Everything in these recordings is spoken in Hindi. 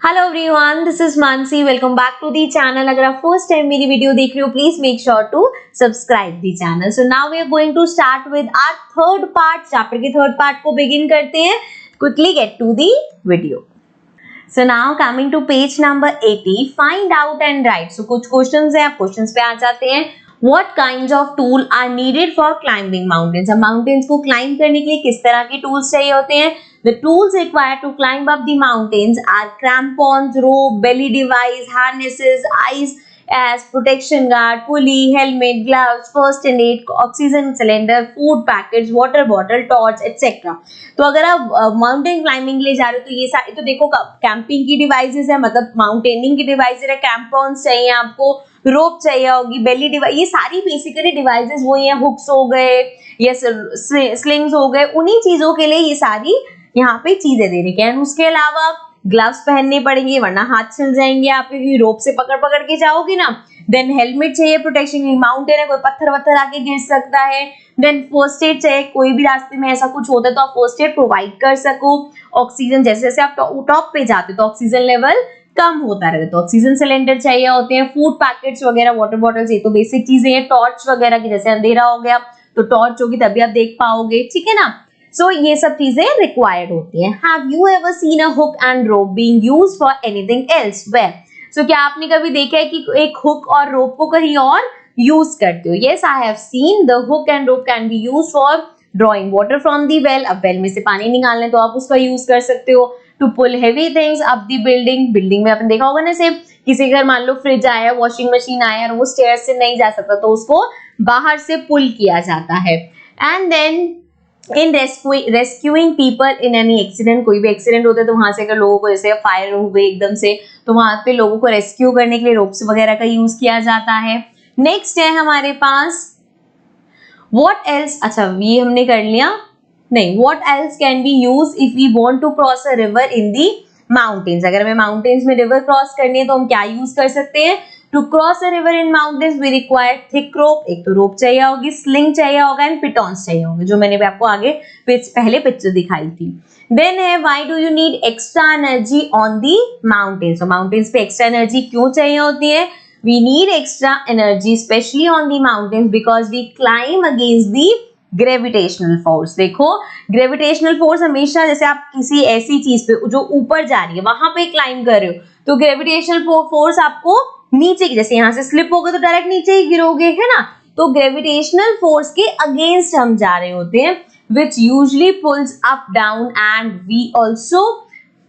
Hello everyone, this is Mansi. Welcome back to the channel. अगर आप फर्स्ट टाइम मेरी वीडियो देख रहे हो, please make sure to subscribe the channel. So now we are going to start with our third part. Chapter के थर्ड पार्ट को बिगिन करते हैं। Quickly get to the video. So now coming to page number 80, find out and write. So कुछ क्वेश्चंस हैं, आप क्वेश्चंस पे आ जाते हैं। What kinds of tool are needed for climbing mountains? अब mountains को climb करने के लिए किस तरह के tools चाहिए होते हैं? The tools required to climb up the mountains are crampons, rope, belly device, harnesses, ice as protection guard, pulley, helmet, gloves, first aid, oxygen cylinder, food packets, water bottle, torch, etc. तो अगर आप माउंटेन क्लाइंबिंग के लिए जा रहे हो तो ये सारी तो देखो कैंपिंग की डिवाइसेस है, मतलब माउंटेनिंग की डिवाइसेस है। कैंपॉन्स चाहिए आपको, रोप चाहिए होगी, बेली डिवाइस, ये सारी बेसिकली डिवाइसेस वो ये हुक्स हो गए या स्लिंग्स हो गए, उन्हीं चीजों के लिए ये सारी यहाँ पे चीजें दे रही है। उसके अलावा ग्लव्स पहनने पड़ेंगे वरना हाथ छिल जाएंगे, आप रोप से पकड़ पकड़ के जाओगी ना। देन हेलमेट चाहिए प्रोटेक्शन, माउंटेन है, कोई पत्थर वत्थर आके गिर सकता है। देन फर्स्ट एड चाहिए, कोई भी रास्ते में ऐसा कुछ होता है तो आप फर्स्ट एड प्रोवाइड कर सको। ऑक्सीजन, जैसे जैसे आप टॉप पे जाते तो ऑक्सीजन लेवल कम होता रहता तो ऑक्सीजन सिलेंडर चाहिए होते हैं। फूड पैकेट्स वगैरह, वाटर बॉटल्स, ये तो बेसिक चीजें हैं। टॉर्च वगैरह की, जैसे अंधेरा हो गया तो टॉर्च होगी तभी आप देख पाओगे, ठीक है ना। सो ये सब चीजें रिक्वायर्ड होती हैं। Have you ever seen a hook and rope being used for anything else? Where? So क्या आपने कभी देखा है कि एक हुक और रोप को कहीं और यूज करते हो? Yes, I have seen the hook and rope can be used for drawing water from the well. अब वेल में से पानी निकालना है तो आप उसका यूज कर सकते हो। To pull heavy things up the building, building में आपने देखा होगा ना, सिर्फ किसी घर मान लो फ्रिज आया, वॉशिंग मशीन आया और वो स्टेयर्स से नहीं जा सकता तो उसको बाहर से पुल किया जाता है। And then in rescuing people in any accident, कोई भी एक्सीडेंट होता है तो वहां से अगर लोगों को, जैसे फायर हो गई एकदम से, तो वहां पे लोगों को रेस्क्यू करने के लिए रोप्स वगैरह का यूज किया जाता है। नेक्स्ट है हमारे पास व्हाट एल्स। अच्छा ये हमने कर लिया, नहीं, what else can be used if we want to cross a river in the mountains? अगर हमें माउंटेन्स में रिवर क्रॉस करनी है तो हम क्या यूज कर सकते हैं? To cross a river in mountains we require thick rope, एक तो रोप चाहिए होगी, स्लिंग चाहिए होगा एंड पिटॉन्स चाहिए होंगे, जो मैंने भी आपको आगे पहले पिक्चर दिखाई थी। देन है why do you need extra energy on the mountains? तो माउंटेन्स पे एक्स्ट्रा एनर्जी क्यों चाहिए होती है? We need extra energy especially on the mountains because we climb against the gravitational force. देखो ग्रेविटेशनल फोर्स हमेशा, जैसे आप किसी ऐसी चीज पे जो ऊपर जा रही है वहां पे क्लाइंब कर रहे हो तो ग्रेविटेशनल फोर्स आपको नीचे की, जैसे यहाँ से स्लिप होगा तो डायरेक्ट नीचे ही गिरोगे, है ना। तो ग्रेविटेशनल फोर्स के अगेंस्ट हम जा रहे होते हैं, which usually pulls up down and we also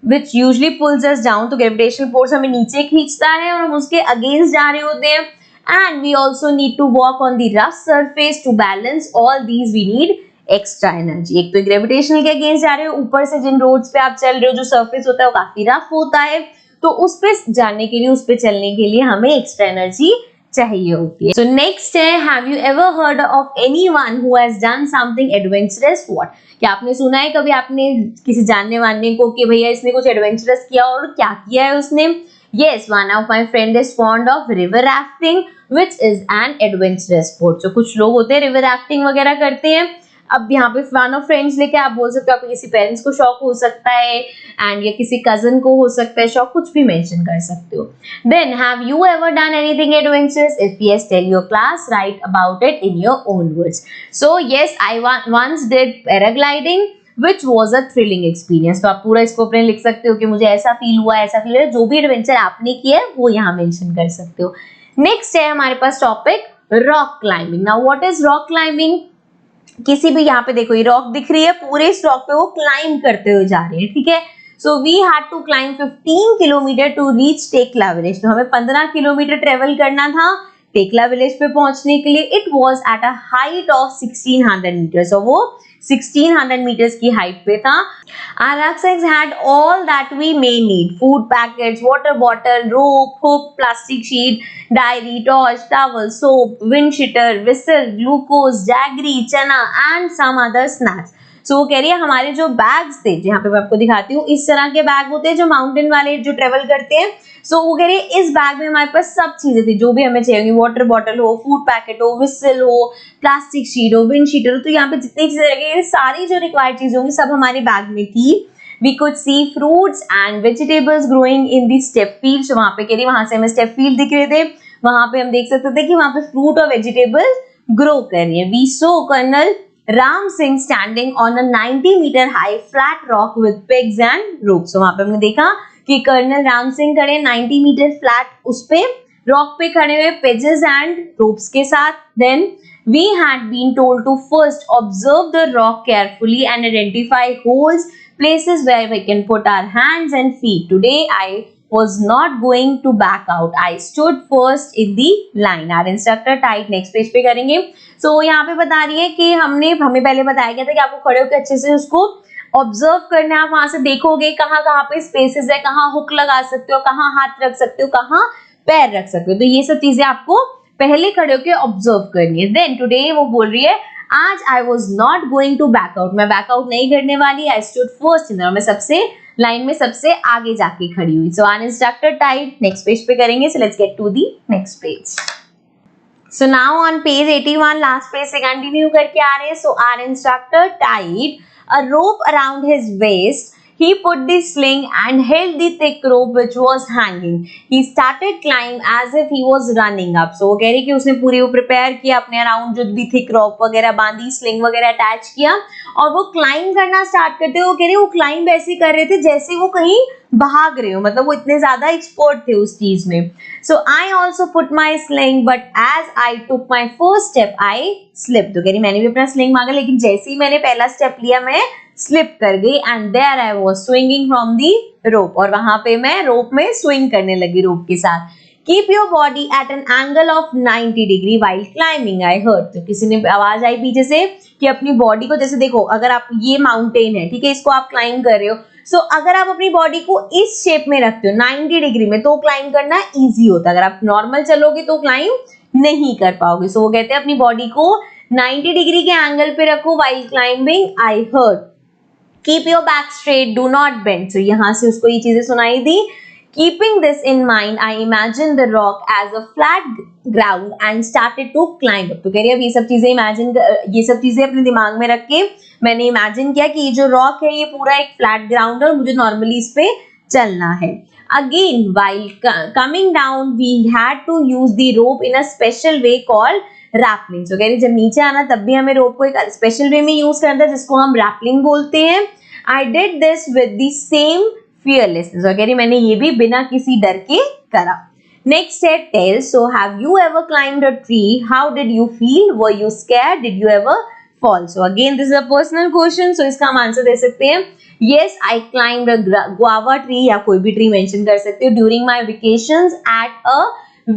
which usually pulls us down। तो ग्रेविटेशनल फोर्स हमें नीचे खींचता है और हम उसके अगेंस्ट जा रहे होते हैं। And we also need to walk on the rough surface to balance all these we need extra energy। एक तो ग्रेविटेशनल के अगेंस्ट जा रहे हो, ऊपर से जिन रोड्स पे आप चल रहे हो जो सरफेस होता है वो काफी रफ होता है, तो उस पे जाने के लिए, उस पे चलने के लिए हमें एक्स्ट्रा एनर्जी चाहिए होती है। So next है, have you ever heard of anyone who has done something adventurous? What? क्या आपने सुना है कभी आपने किसी जानने वाले को कि भैया इसने कुछ एडवेंचरस किया, और क्या किया है उसने? Yes, one of my friend is fond of river rafting, which is an adventurous sport। जो कुछ लोग होते हैं रिवर राफ्टिंग वगैरह करते हैं। अब यहाँ पे वन ऑफ फ्रेंड्स लेके आप बोल सकते हो, आपको किसी पेरेंट्स को शौक हो सकता है एंड या किसी कजन को हो सकता है शौक, कुछ भी मेंशन कर सकते हो। Then have you ever done anything adventurous? If yes, tell your class, write about it in your own words। So yes, I once did paragliding, which was a thrilling experience। तो आप पूरा इसको अपने लिख सकते हो कि मुझे ऐसा फील हुआ, ऐसा फील हुआ, जो भी एडवेंचर आपने किया है वो यहाँ मेंशन कर सकते हो। नेक्स्ट है हमारे पास topic rock climbing. Now what is rock climbing? किसी भी, यहाँ पे देखो ये रॉक दिख रही है, पूरे इस रॉक पे वो क्लाइंब करते हुए जा रहे हैं, ठीक है। So we had to climb 15 kilometre to reach Tekla village. तो हमें 15 किलोमीटर ट्रेवल करना था टेकला विलेज पे पहुंचने के लिए। It was at a height of 1600 metres, और वो 1600 मीटर्स की हाइट पे था। Our rucksacks had all that we may need: food packets, water bottle, rope, hook, plastic sheet, diary, torch, towel, soap, wind shitter, whistle, glucose, jaggery, chana and some other snacks। सो वो कह रही है हमारे जो बैग्स थे, जहाँ पे मैं आपको दिखाती हूँ, इस तरह के बैग होते हैं जो माउंटेन वाले जो ट्रेवल करते हैं। सो वो कह रही है इस बैग में हमारे पास सब चीजें थी जो भी हमें चाहिए, वाटर बॉटल हो, फूड पैकेट हो, विसल हो, प्लास्टिक शीट हो, विंड शीटर हो, तो यहाँ पे जितनी चीजें रखी सारी जो रिक्वायर्ड चीजें होंगी सब हमारे बैग में थी। We could see fruits and vegetables growing in the steppe field. वहां पे कह रही वहां से हमें स्टेप फील्ड दिख रहे थे, वहां पे हम देख सकते थे कि वहां पे फ्रूट और वेजिटेबल्स ग्रो कर रही है। We saw Colonel Ram Singh standing on a 90 metre high flat rock with pegs and ropes. वहां पे हमने देखा कि कर्नल राम सिंह खड़े 90 मीटर फ्लैट उस पे रॉक पे खड़े हुए पिजेस एंड रोप्स के साथ। Then we had been told to first observe the rock carefully and identify holes, places where we can put our hands and feet. Today I was not going to back out. I stood first in the line. Our instructor tied next page पे करेंगे। So यहाँ पे बता रही है कि हमें पहले बताया गया था कि आपको खड़े होकर अच्छे से उसको ऑब्जर्व करना है। आप वहां से देखोगे कहाँ पे स्पेसेस है, कहाँ हुक लगा सकते हो, कहाँ हाथ रख सकते हो, कहाँ पैर रख सकते हो। तो ये सब चीजें आपको पहले खड़े होकर ऑब्जर्व करनी है। देन टुडे वो बोल रही है आज I was not going to back out, मैं बैकआउट नहीं करने वाली। आई स्टूड फर्स्ट इन, मैं सबसे लाइन में सबसे आगे जाके खड़ी हुई। So our instructor tied next page पे करेंगे। So let's get to the next page. So now on page 81 last page से कंटिन्यू करके आ रहे हैं। So our instructor tied a rope around his waist. He put the sling and held the thick rope which was hanging. He started climb as if he was running up. So वो कह रही कि उसने पूरी वो प्रिपेयर किया अपने अराउंड जो भी थिक रोप वगैरह बांधी, स्लिंग वगैरह अटैच किया और वो क्लाइंब करना स्टार्ट करते हुए वो कह रही वो क्लाइंब ऐसे कर रहे थे जैसे वो कहीं भाग रहे हो, मतलब वो इतने ज्यादा एक्सपर्ट थे उस चीज में। So I also put my sling but as I took my first step I slipped. तो कह रही मैंने भी अपना स्लिंग मांगा लेकिन जैसे ही मैंने पहला स्टेप लिया मैं स्लिप कर गई and there I was swinging from the rope, और वहां पे मैं रोप में स्विंग करने लगी रोप के साथ। Keep your body at an angle of 90 degree while climbing I heard. तो किसी ने आवाज आई पीछे से कि अपनी बॉडी को जैसे देखो अगर आप ये माउंटेन है ठीक है, इसको आप क्लाइंब कर रहे हो, सो अगर आप अपनी बॉडी को इस शेप में रखते हो 90 डिग्री में तो क्लाइंब करना इजी होता है। अगर आप नॉर्मल चलोगे तो क्लाइंब नहीं कर पाओगे। सो वो कहते हैं अपनी बॉडी को 90 डिग्री के एंगल पे रखो while climbing I heard. Keep your back straight, do not bend. So यहाँ से उसको ये चीजें सुनाई दी। Keeping this in mind, I imagined the rock as a flat ground and started to climb up. तो कह रही है अब ये सब चीजें अपने दिमाग में रख के मैंने इमेजिन किया कि ये जो रॉक है ये पूरा एक फ्लैट ग्राउंड है और मुझे नॉर्मली इस पे चलना है। Again, while coming down, we had to use the rope in a special way called rappelling. तो कह रही जब नीचे आना तब भी हमें रोप को एक स्पेशल वे में यूज करना था जिसको हम रैपलिंग बोलते हैं। I did this with the same fearlessness. और कह रही मैंने ये भी बिना किसी डर के करा। नेक्स्ट है tale. So have you ever climbed a tree, how did you feel, were you scared, did you ever fall. So again this is a personal question, so इसका हम आंसर दे सकते हैं yes I climbed a guava tree या कोई भी ट्री मेंशन कर सकते हो during my vacations at a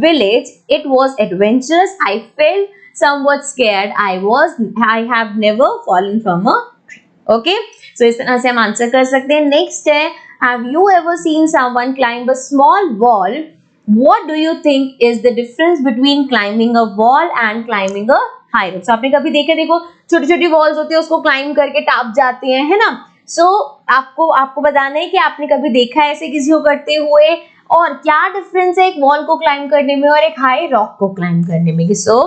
village. It was adventurous. I felt somewhat scared. I have never fallen from a tree. Okay, so इस तरह से हम आंसर कर सकते हैं। नेक्स्ट है have you ever seen someone climb a small wall? What do you think is the difference between climbing a wall and climbing a high rope? आपने कभी देखो छोटी छोटी वॉल्स होती है उसको क्लाइंब करके टाप जाते हैं, है ना। सो आपको बताना है कि आपने कभी देखा है ऐसे किसी को करते हुए और क्या डिफरेंस है एक वॉल को क्लाइंब करने में और एक हाई रॉक को क्लाइंब करने में। So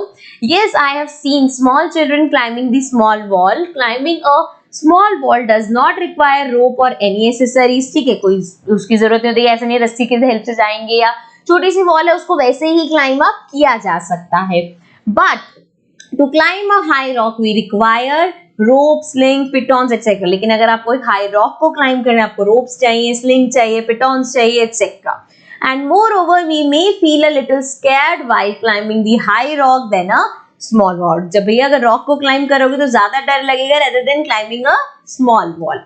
yes I have seen small children climbing the small wall. Climbing a small wall does not require rope or any accessories. ठीक है, कोई उसकी जरूरत नहीं होती, ऐसा नहीं रस्सी की हेल्प से जाएंगे या छोटी सी वॉल है उसको वैसे ही क्लाइंब अप किया जा सकता है। But to climb a high rock we require rope, sling, pitons etcetera. लेकिन अगर आपको एक हाई रॉक को क्लाइंब करना है आपको रोप्स चाहिए, स्लिंग चाहिए, पिटॉन्स चाहिए etcetera. And moreover we may feel a little scared while climbing the high rock than a small wall. जब भैया अगर रॉक को क्लाइंब करोगे तो ज्यादा डर लगेगा rather than climbing a small wall.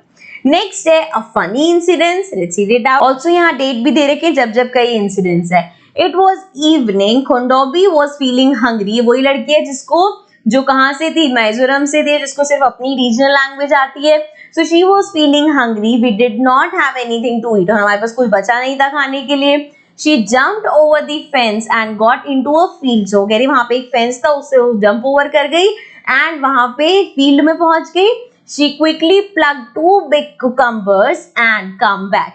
Next है a funny incidence. Let's read it out. Also यहाँ डेट भी दे रखे जब का ये इंसिडेंस है। It was evening, Khondobi was feeling hungry. वही लड़की है जिसको जो कहां से थी, मिजोरम से थी, जिसको सिर्फ अपनी रीजनल लैंग्वेज आती है। So she was feeling hungry, we did not have anything to eat. और हमारे पास कुछ बचा नहीं था खाने के लिए। She jumped over the fence and got into a field. So कह रही वहां पे एक फेंस था उससे वो जंप ओवर कर गई एंड वहां पे फील्ड में पहुंच गई। She quickly plucked 2 big cucumbers and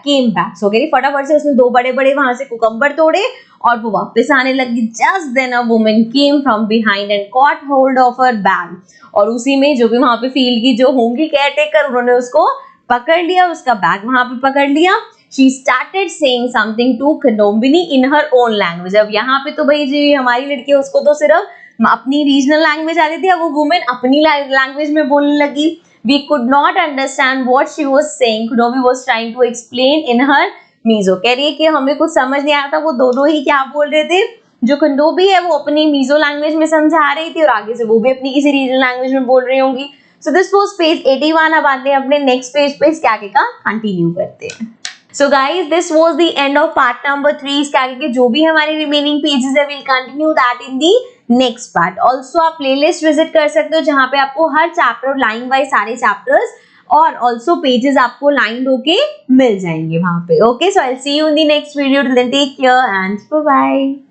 came back. So कह रही फटाफट से उसने 2 बड़े-बड़े वहां से कुकम्बर तोड़े और वो वापस आने लगी। Just then a woman came from behind and caught hold of her bag. और उसी में जो भी वहां पे फील्ड की जो होंगी केयरटेकर उन्होंने उसको पकड़ लिया, उसका बैग वहां पे पकड़ लिया। She started saying something to Kadambini in her own language. अब यहाँ पे तो भाई जी हमारी लड़की है उसको तो सिर्फ अपनी रीजनल लैंग्वेज आती थी, अब वो वुमेन अपनी लैंग्वेज में बोलने लगी। We could not understand what she was saying. Kunobi was trying to explain in her Mizo. कह रही है कि हमें कुछ समझ नहीं आया था वो दोनों ही क्या बोल रहे थे। जो कंडोबी है वो अपनी मीजो लैंग्वेज में समझा रही थी और आगे से वो भी अपनी किसी रीजनल लैंग्वेज में बोल रही होंगी। So this was page 81। अब आते हैं अपने नेक्स्ट पेज पे, इस आगे का कंटिन्यू करते हैं। So guys, this was the end of part number 3. इसके आगे के जो भी हमारे remaining pages है, we'll continue that in the next part. Also आप playlist visit कर सकते हो जहाँ पे आपको हर chapter line wise सारे chapters और also pages आपको lined होके मिल जाएंगे वहाँ पे। Okay, so I'll see you in the next video. Till then, take care and bye bye.